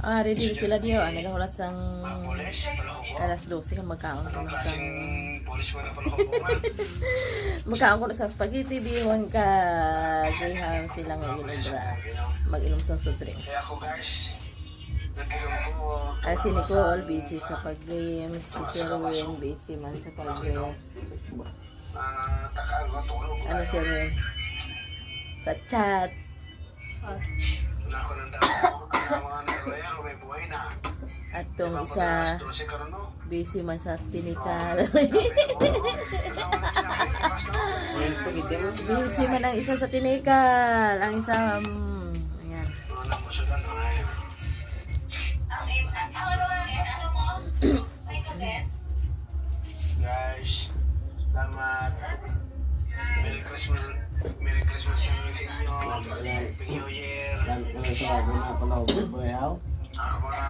Ready sila diyo. Nagahulat sang alas 12 ka magkaon ko sang magkaon ko sa spaghetti bihon ka giham sila nga ginobra. Mag-inom sa soft drinks. Si Nicole busy sa pag-games, si Sherwin busy man sa pag-game. Ano siya rin? Sa chat. At tong isa busy man sa tinikal. Busy man ang isa sa tinikal. Ang isa ayan. Guys, selamat Merry Christmas sa inyo. Happy New Year.